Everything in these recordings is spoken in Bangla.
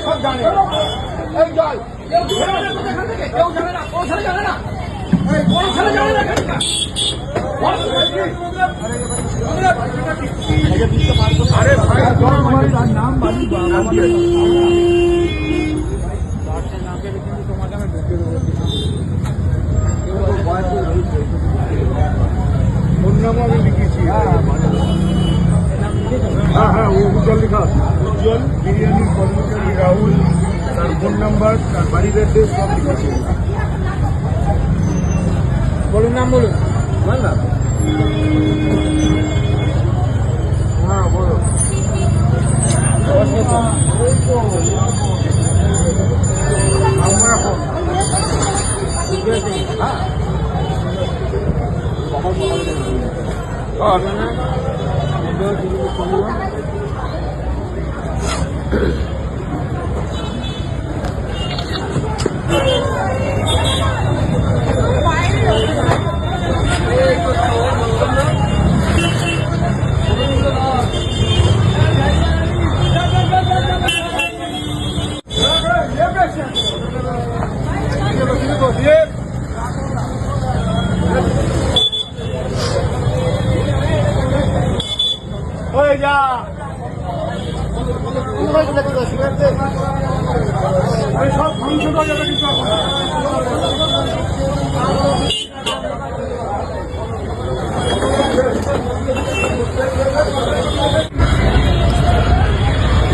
সব জানে এই জল কেউ জানে না, কোন ছেলে জানে না, কোন ছেলে জানে না। আরে নাম বাড়ি তোমাকে আমি ঢুকে দেবো। ফোন নাম্বার আমি লিখেছি। হ্যাঁ হ্যাঁ, উজ্জ্বল লেখা, উজ্জ্বল বিরিয়ানির কর্মচারী রাহুল, তার ফোন নাম্বার, তার বাড়ির অ্যাড্রেস সব লিখেছি। বলুন নাম বলুন। না হ্যাঁ বলো।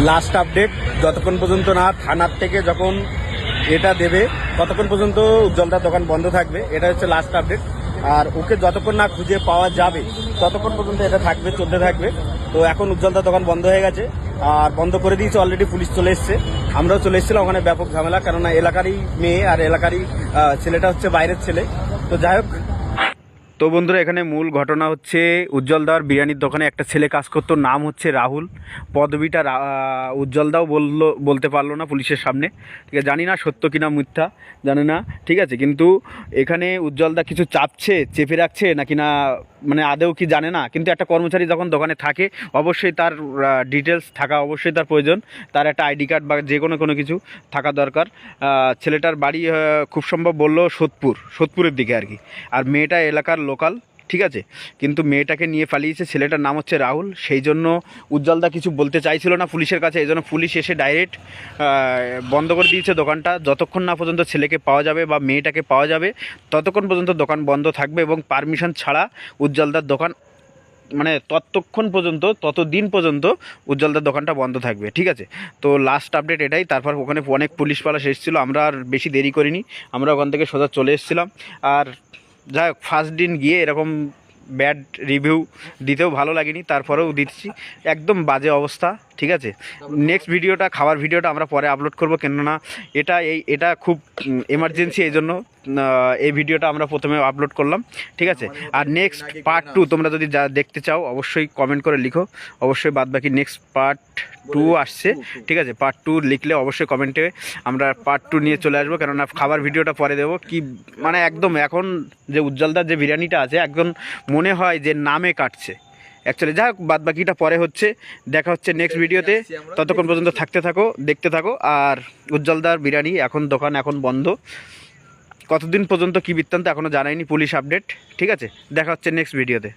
লাস্ট আপডেট, যতক্ষণ পর্যন্ত না থানার থেকে যখন এটা দেবে ততক্ষণ পর্যন্ত উজ্জ্বলদার দোকান বন্ধ থাকবে। এটা হচ্ছে লাস্ট আপডেট। আর ওকে যতক্ষণ না খুঁজে পাওয়া যাবে ততক্ষণ পর্যন্ত এটা থাকবে, চলতে থাকবে। তো এখন উজ্জ্বলদার দোকান বন্ধ হয়ে গেছে, আর বন্ধ করে দিয়েছে অলরেডি, পুলিশ চলে এসছে। আমরাও চলে এসেছিলাম, ওখানে ব্যাপক ঝামেলা, কেননা এলাকারই মেয়ে আর এলাকারই ছেলেটা হচ্ছে বাইরের ছেলে। তো যাই হোক, তো বন্ধুরা এখানে মূল ঘটনা হচ্ছে উজ্জ্বলদার বিরিয়ানির দোকানে একটা ছেলে কাজ করতো, নাম হচ্ছে রাহুল। পদবিটা উজ্জ্বলদাও বলতে পারলো না পুলিশের সামনে, ঠিক আছে। জানি না সত্য কিনা মিথ্যা, জানি না, ঠিক আছে। কিন্তু এখানে উজ্জ্বলদা কিছু চেপে রাখছে নাকি না, মানে আদেও কি জানে না। কিন্তু একটা কর্মচারী যখন দোকানে থাকে অবশ্যই তার ডিটেলস থাকা অবশ্যই তার প্রয়োজন, তার একটা আইডি কার্ড বা যে কোনো কিছু থাকা দরকার। ছেলেটার বাড়ি খুব সম্ভব বললো সোদপুরের দিকে আর কি, আর মেয়েটা এলাকার লোকাল, ঠিক আছে। কিন্তু মেয়েটাকে নিয়ে পালিয়েছে, ছেলেটার নাম হচ্ছে রাহুল। সেই জন্য উজ্জ্বলদা কিছু বলতে চাইছিল না পুলিশের কাছে, এই জন্য পুলিশ এসে ডাইরেক্ট বন্ধ করে দিয়েছে দোকানটা। যতক্ষণ না পর্যন্ত ছেলেকে পাওয়া যাবে বা মেয়েটাকে পাওয়া যাবে ততক্ষণ পর্যন্ত দোকান বন্ধ থাকবে, এবং পারমিশন ছাড়া উজ্জ্বলদার দোকান, মানে ততদিন পর্যন্ত উজ্জ্বলদার দোকানটা বন্ধ থাকবে, ঠিক আছে। তো লাস্ট আপডেট এটাই। তারপর ওখানে অনেক পুলিশ পালাশ এসেছিলো, আমরা আর বেশি দেরি করিনি, আমরা ওখান থেকে সোজা চলে এসেছিলাম। আর যাই হোক, ফার্স্ট দিন গিয়ে এরকম ব্যাড রিভিউ দিতেও ভালো লাগেনি, তারপরেও দিচ্ছি, একদম বাজে অবস্থা, ঠিক আছে। নেক্সট ভিডিওটা, খাওয়ার ভিডিওটা আমরা পরে আপলোড করবো, কেননা এটা খুব এমার্জেন্সি, এই জন্য এই ভিডিওটা আমরা প্রথমে আপলোড করলাম, ঠিক আছে। আর নেক্সট পার্ট 2 তোমরা যদি দেখতে চাও অবশ্যই কমেন্ট করে লিখো, অবশ্যই বাদবাকি নেক্সট পার্ট 2 আসছে, ঠিক আছে। পার্ট 2 লিখলে অবশ্যই কমেন্টে আমরা পার্ট 2 নিয়ে চলে আসবো, কেননা খাবার ভিডিওটা পরে দেবো। কি মানে একদম এখন যে উজ্জ্বলদার যে বিরিয়ানিটা আছে একদম মনে হয় যে নামে কাটছে অ্যাকচুয়ালি। যাই হোক, বাদবাকিটা পরে হচ্ছে, দেখা হচ্ছে নেক্সট ভিডিওতে। ততক্ষণ পর্যন্ত দেখতে থাকো। আর উজ্জ্বলদার বিরিয়ানি দোকান এখন বন্ধ, কতদিন পর্যন্ত কী বৃত্তান্ত এখনও জানায়নি পুলিশ আপডেট, ঠিক আছে। দেখা হচ্ছে নেক্সট ভিডিওতে।